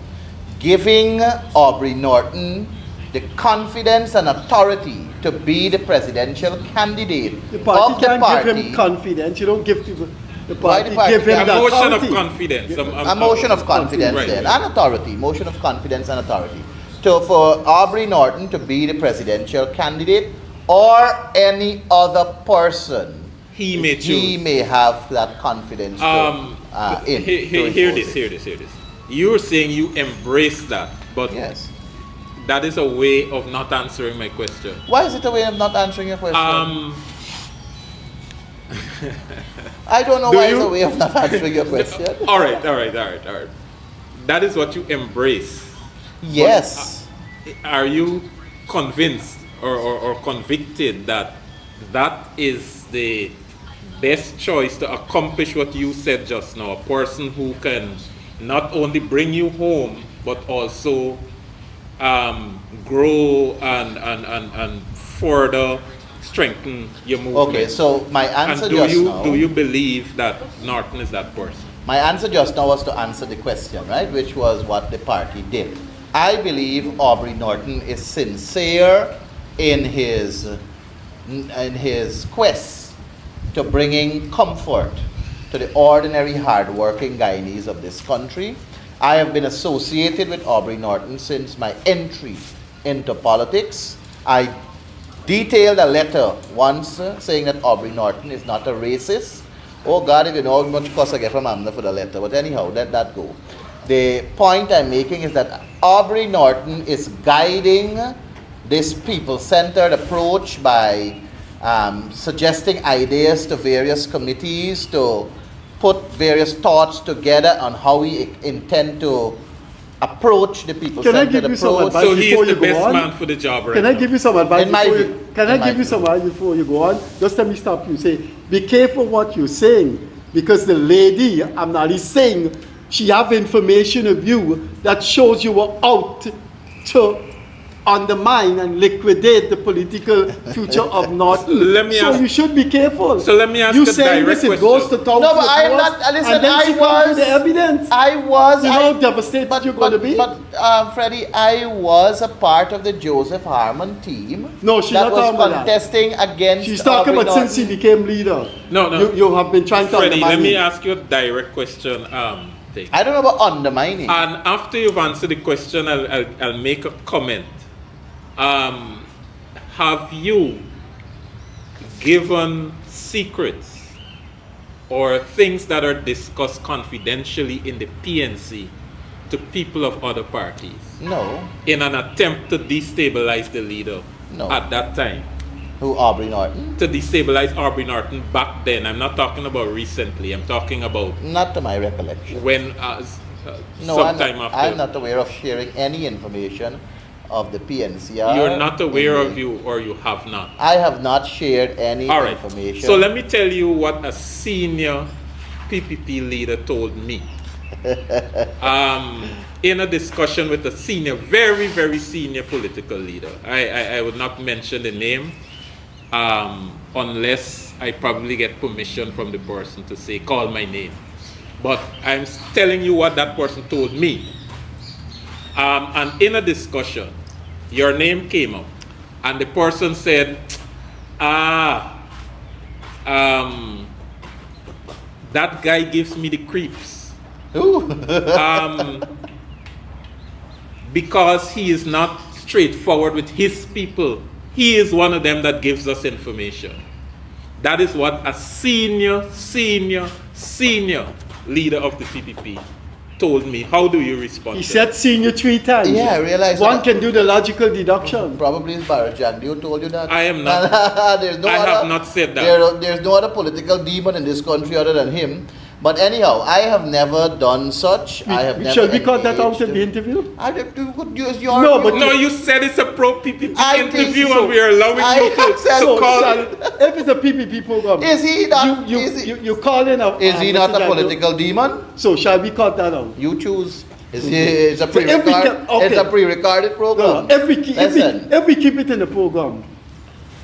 giving Aubrey Norton the confidence and authority to be the presidential candidate The party of the can't party. give him confidence. You don't give people the Why party. the party Give him can't? the A motion of authority. confidence. A motion of confidence Right. then, and authority, motion of confidence and authority. For Aubrey Norton to be the presidential candidate or any other person He may choose. he may have that confidence Hear this. You're saying you embrace that, but Yes. that is a way of not answering my question. Why is it a way of not answering your question? I don't know Do why it's you? a way of not answering your question. All right. That is what you embrace. Yes. Are you convinced or convicted that that is the best choice to accomplish what you said just now? A person who can not only bring you home, but also grow and further strengthen your movement. Okay, so my answer and just now. do you believe that Norton is that person? My answer just now was to answer the question, right? Which was what the party did. I believe Aubrey Norton is sincere in his quest to bringing comfort to the ordinary hardworking Guyanese of this country. I have been associated with Aubrey Norton since my entry into politics. I detailed a letter once saying that Aubrey Norton is not a racist. Oh God, if you know how much cost I get from Amna for the letter. But anyhow, let that go. The point I'm making is that Aubrey Norton is guiding this people-centered approach by suggesting ideas to various committees to put various thoughts together on how we intend to approach the people-centered approach. So he is the best man for the job right now. Can I give you some advice? In my view. Can I give you some advice before you go on? Just let me stop you. Say, be careful what you're saying, because the lady, I'm not saying, she have information of you that shows you were out to undermine and liquidate the political future of North. So you should be careful. So let me ask you a saying direct this, question. it goes to thousands No, but I am of not. hours, Listen, and then I she comes was. with the evidence. I was. You know how devastated you're going to be. But Freddie, I was a part of the Joseph Harmon team. No, she's that not was talking about that. contesting against. She's talking Aubrey about since he became leader. No. You have been trying to Freddie, undermine let me him. ask you a direct question. Thing. I don't know about undermining. And after you've answered the question, I'll make a comment. Have you given secrets or things that are discussed confidentially in the PNC to people of other parties? No. In an attempt to destabilize the leader at that time? Who, Aubrey Norton? To destabilize Aubrey Norton back then. I'm not talking about recently. I'm talking about... Not to my recollection. When, no, sometime after. I'm not aware of sharing any information of the PNCR. You're not aware of you, or you have not? I have not shared any information. So let me tell you what a senior PPP leader told me. In a discussion with a senior, very, very senior political leader. I would not mention the name unless I probably get permission from the person to say, call my name. But I'm telling you what that person told me. And in a discussion, your name came up, and the person said, that guy gives me the creeps. Because he is not straightforward with his people. He is one of them that gives us information. That is what a senior leader of the PPP told me. How do you respond? He said senior 3 times. Yeah, I realized one that. can do the logical deduction. Probably it's Barajandi who told you that. I am not. I have not said that. There's no other political demon in this country other than him. But anyhow, I have never done such. I have never. Shall we cut that out in the interview? You could use your. No, you said it's a pro PPP interview, so. and we are allowing you to call. If it's a PPP program, is he not? You call in a. Is he not a political demon? So shall we cut that out? You choose. It's a pre-recorded. It's a pre-recorded program. No, if we keep it in the program,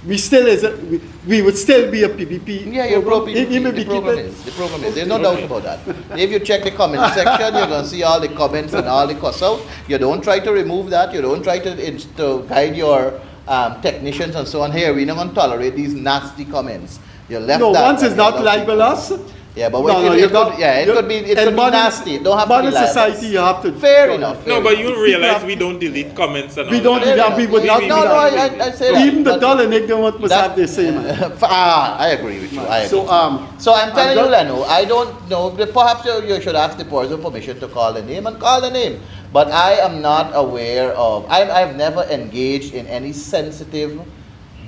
we would still be a PPP. Yeah, you're pro PPP. The program is. There's no doubt about that. If you check the comment section, you're gonna see all the comments and all the cuss out. You don't try to remove that. You don't try to guide your technicians and so on. Here, we're not gonna tolerate these nasty comments. You left that. No, once it's not libelous. Yeah, but it could be nasty. It don't have to be modern society, you have to. Fair enough. No, but you realize we don't delete comments and all. We don't. We would not. I say that. Even the dull and ignorant must have their say. I agree with you. So I'm telling you, Leno, I don't know. Perhaps you should ask the person permission to call the name and call the name. But I am not aware of. I've never engaged in any sensitive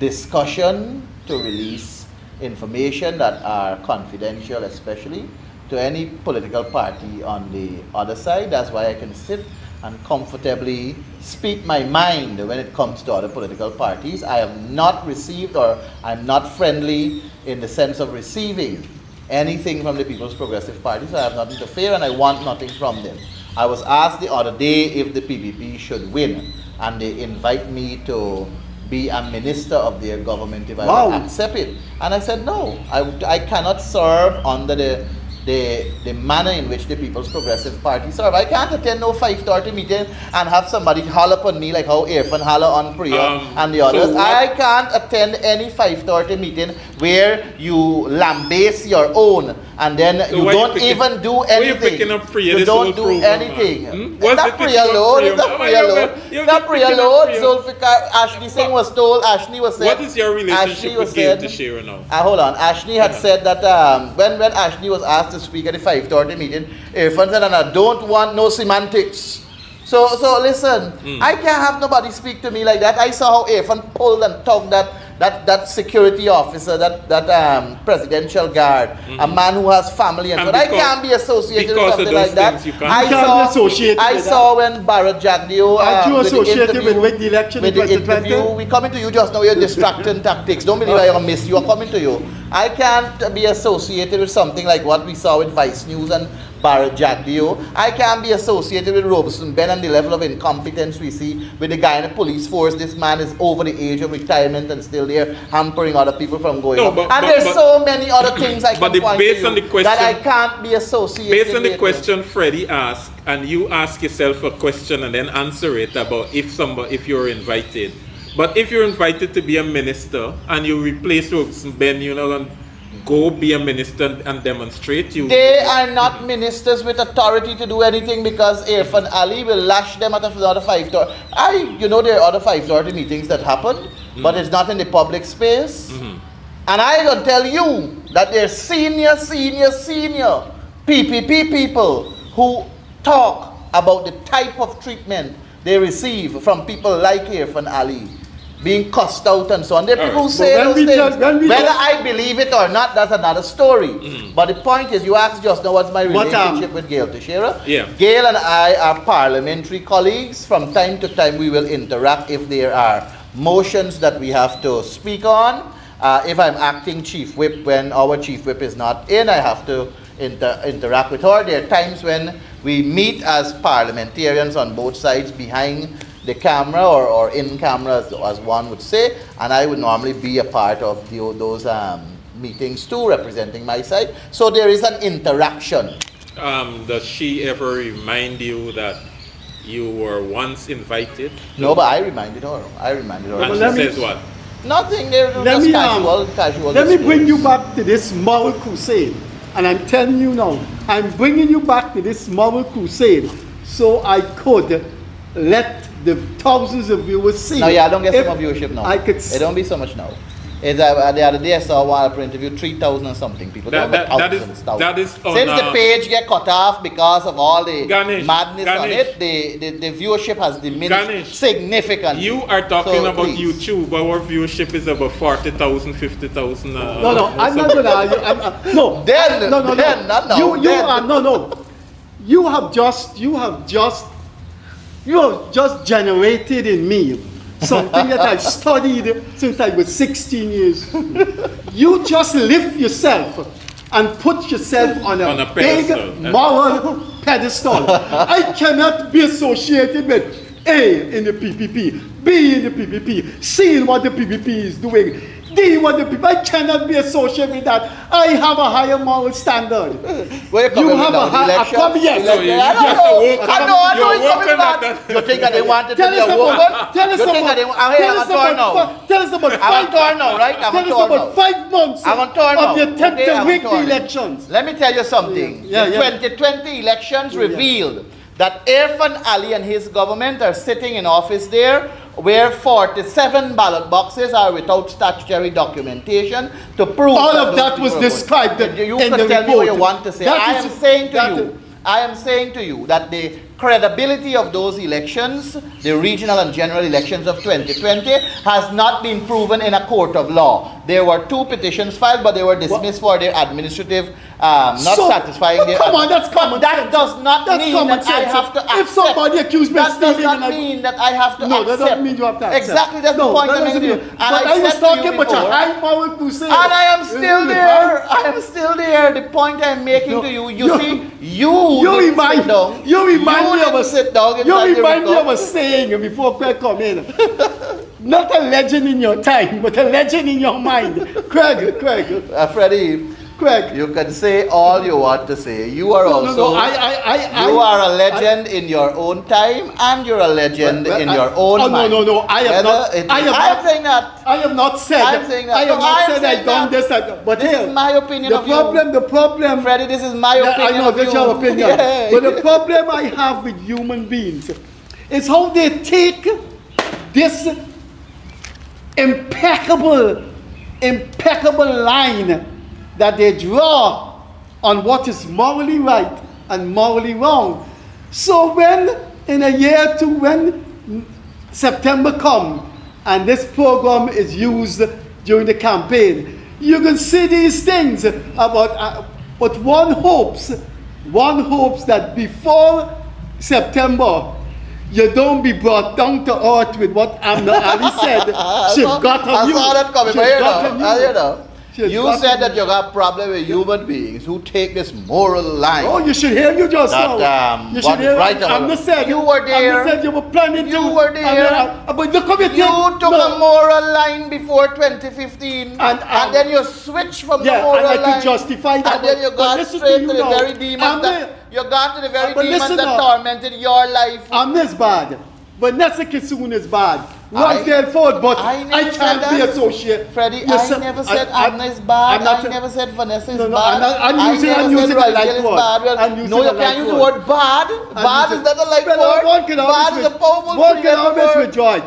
discussion to release information that are confidential, especially to any political party on the other side. That's why I can sit and comfortably speak my mind when it comes to other political parties. I have not received, or I'm not friendly in the sense of receiving anything from the People's Progressive Party, so I have not interfered and I want nothing from them. I was asked the other day if the PPP should win, and they invite me to be a minister of their government if I would accept it. And I said, no, I cannot serve under the the manner in which the People's Progressive Party serve. I can't attend no 5:30 meeting and have somebody holler upon me like how Irfan holler on Priya and the others. I can't attend any 5:30 meeting where you lambaste your own and then So you why don't you picking- even do why you anything. picking up Priya You this don't whole do program, anything. man? It's What's not the Priya picking up alone. Priya, It's not man? Priya alone. You're It's not Priya picking up alone. Priya. Zulfikar, Ashley Singh was told. Ashley was said. What is your relationship Ashley was with Gail said. Teixeira now? Hold on. Ashley had said that when Ashley was asked to speak at the 5:30 meeting, Irfan said, and I don't want no semantics. So listen, I can't have nobody speak to me like that. I saw how Irfan pulled and tugged that security officer, that presidential guard, a man who has family, and but I can't be associated with something like that. I saw when Bharat Jagdeo associated with the election in 2020? we coming to you just now. You're distracting tactics. Don't believe I'm gonna miss you. I'm coming to you. I can't be associated with something like what we saw with Vice News and Bharat Jagdeo. I can't be associated with Robeson Ben and the level of incompetence we see with the guy in the police force. This man is over the age of retirement and still there hampering other people from going up. And there's so many other things I can point to you that I can't be associated with. Based on the question Freddie asked, and you ask yourself a question and then answer it about if you're invited. But if you're invited to be a minister and you replace Robeson Ben, you're not going to go be a minister and demonstrate. They are not ministers with authority to do anything because Irfan Ali will lash them at another 5:30. You know there are other 5:30 meetings that happen, but it's not in the public space. And I will tell you that there's senior PPP people who talk about the type of treatment they receive from people like Irfan Ali, being cussed out and so on. There are people who say those things. Whether I believe it or not, that's another story. But the point is, you asked just now what's my relationship with Gail Teixeira. Gail and I are parliamentary colleagues. From time to time, we will interact if there are motions that we have to speak on. If I'm acting chief whip when our chief whip is not in, I have to interact with her. There are times when we meet as parliamentarians on both sides behind the camera or in camera as one would say, and I would normally be a part of those meetings too, representing my side. So there is an interaction. Does she ever remind you that you were once invited? No, but I reminded her. And she says what? Nothing. They're just casual. Let me bring you back to this moral crusade. And I'm telling you now, I'm bringing you back to this moral crusade so I could let the thousands of viewers see. No, yeah, I don't get so much viewership now. It don't be so much now. The other day I saw one interview 3,000 and something people. That is Since the page get cut off because of all the madness on it, the viewership has diminished significantly. You are talking about YouTube. Our viewership is about 40,000, 50,000. No, I'm not going to argue. No, not now. You have just generated in me something that I've studied since I was 16 years. You just lift yourself and put yourself on a big moral pedestal. I cannot be associated with A in the PPP, B in the PPP, C in what the PPP is doing, D what the PPP. I cannot be associated with that. I have a higher moral standard. You have a higher You think that they wanted to be a woman? Tell us about 5 months of the attempt to rig the elections. Let me tell you something. The 2020 elections revealed that Irfan Ali and his government are sitting in office there where 47 ballot boxes are without statutory documentation to prove all of that was described in the report. You can tell me what you want to say. I am saying to you that the credibility of those elections, the regional and general elections of 2020, has not been proven in a court of law. There were 2 petitions filed, but they were dismissed for their administrative satisfying their... Come on, that's common sense. That does not mean that I have to accept. If somebody accused me of stealing... That does not mean that I have to accept. No, that doesn't mean you have to accept. Exactly, that's the point I'm making to you. But I was talking about your high moral crusade. And I am still there. I am still there. The point I'm making to you, you see, you remind me of a saying before Craig come in. Not a legend in your time, but a legend in your mind. Craig. Freddie, Craig. You can say all you want to say. You are No, also. You are a legend in your own time, and you're a legend in your own mind. No. I have not. I'm saying that. I have not said. I'm saying that. I have No, not I'm said saying I done that. this. But This here, is my opinion of you. The problem, Freddie, this is my Yeah, opinion. I know of that's you. your opinion. Yeah. But the problem I have with human beings is how they take this impeccable line that they draw on what is morally right and morally wrong. So when in a year or two, when September comes and this program is used during the campaign, you can see these things about, but one hopes that before September, you don't be brought down to earth with what Amna Ali said. She's got on you. I saw that coming. She's got on you. You said that you got a problem with human beings who take this moral line. Oh, you should hear you just now. You should hear right Amna said. You were there. Amna said you were planning to. You were there. But look how you took a moral line before 2015, and then you switched from the moral line. and I could justify that. And then you got straight to the very demons that you got to the very demons that tormented your life. Amna's bad. Vanessa Kissoon is bad. Right there forward, but I can't be associated. Freddie, I never said Amna is bad. I never said Vanessa is bad. I'm using a light word. No, you can't use the word bad. Bad is not a light word. Bad is a powerful one can always withdraw it.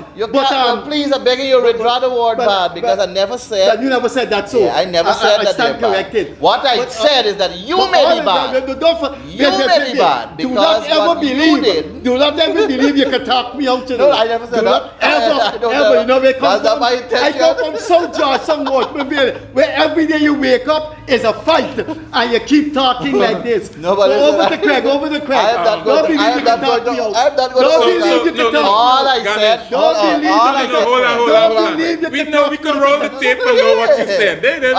Please, I'm begging you, withdraw the word bad, because I never said. You never said that, so. Yeah, I never said that. I stand corrected. What I said is that you may be bad. You may be bad. Do not ever believe. Do not ever believe you can talk me out to No, I never said that. Ever, you know where come That's from? not my intention. I come from South George, somewhat, where every day you wake up is a fight, and you keep talking like this. Nobody over the Craig. Don't believe you can talk me out. Don't believe you can talk me out. All I said. Don't believe you can talk me out. We can roll the tape and know what you said. You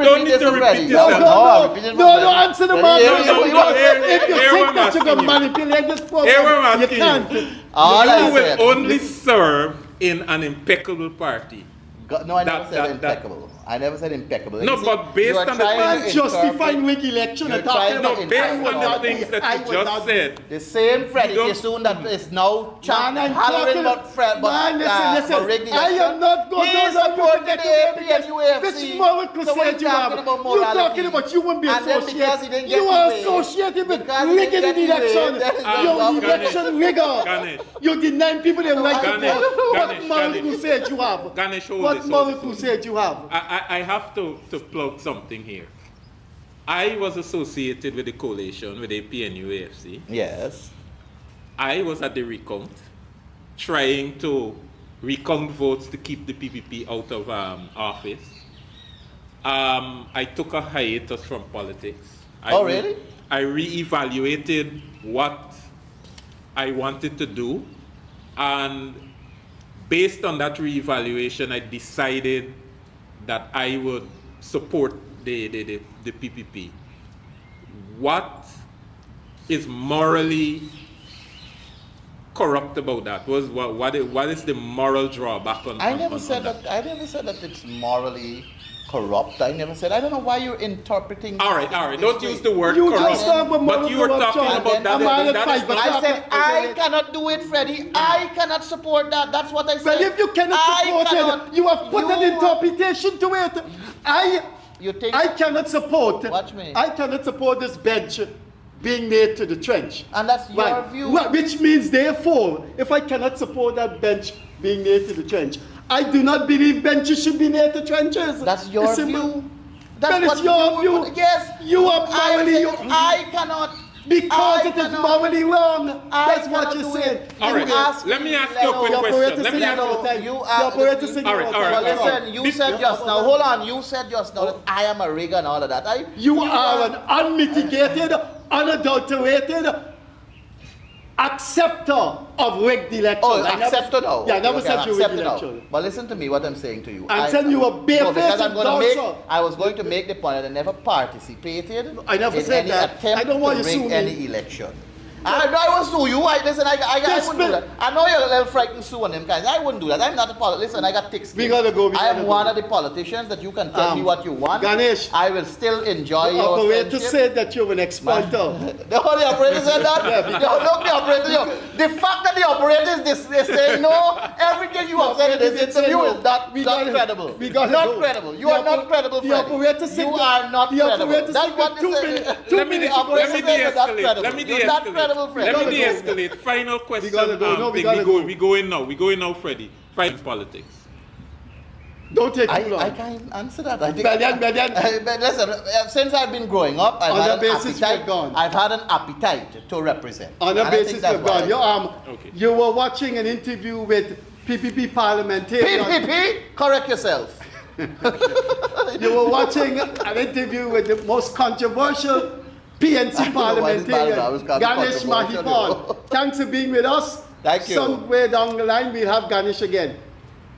don't need to repeat yourself. No, answer the man. If you Here think that you can manipulate this program, you can't. You will only serve in an impeccable party. No, I never said impeccable. I never said impeccable. No, but based on the man justifying rig election and talking about based on the things that you just said. The same Freddie Kissoon that is now hollering about listen. rigged election. I am not going to support the APNUFC. Which moral crusade you have? You talking about you won't be associated. You are associated with rigging the election. You're an election rigger. You deny people their right to vote. What moral crusade you have? What moral crusade you have? I have to plug something here. I was associated with the coalition, with the PNUAFC. Yes. I was at the recount, trying to recount votes to keep the PPP out of office. I took a hiatus from politics. Really? I re-evaluated what I wanted to do, and based on that re-evaluation, I decided that I would support the PPP. What is morally corrupt about that? What is the moral drawback on I never on said that? I never said that it's morally corrupt. I never said. I don't know why you're interpreting. All right. Don't use the word you corrupt. Just talk about but you were talking about that. I said I cannot do it, Freddie. I cannot support that. That's what I said. Well, if you cannot support it, you have put an interpretation to it. I cannot support. Watch me. I cannot support this bench being made to the trench. And that's your view. Which means, therefore, if I cannot support that bench being made to the trench, I do not believe benches should be near to trenches. That's your view. That's your view. Yes. You are morally. I cannot. Because it is morally wrong. That's what you said. All right. Let me ask you a quick question. Let me ask you. All right. Listen, you said just now. Hold on. You said just now that I am a rigger and all of that. You are an unmitigated, unadulterated acceptor of rigged election. Oh, acceptor now. Yeah, I never said you rigged election. But listen to me, what I'm saying to you. I'm saying you were barefaced and I was going to make the point that I never participated I never in said any that. attempt I don't want to you rig to any election. I will sue you. Listen, I wouldn't do that. I know you're a little frightened Sue and them guys. I wouldn't do that. I'm not a politician. Listen, I got thick skin. We gotta go. I am one of the politicians that you can tell me what you want. Ganesh, I will still enjoy the your operator friendship. said that you're an exploiter. The operator said that? Look, the operator. The fact that the operator is saying no, everything you have said in this interview is not credible. Not credible. You are not credible, Freddie. The operator said you are not credible. That's what they said. Let me de-escalate. Let me de-escalate. Final question. We going now, Freddie. Fight politics. Don't take too long. I can't answer that. I think, Brilliant. listen, since I've been growing up, I've had an appetite to represent. On the basis we've gone. Okay. You were watching an interview with PPP parliamentarian. PPP? Correct yourself. You were watching an interview with the most controversial PNC parliamentarian, Ganesh Mahipaul. Thanks for being with us. Thank you. Somewhere down the line, we'll have Ganesh again.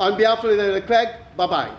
On behalf of Leonard, bye-bye.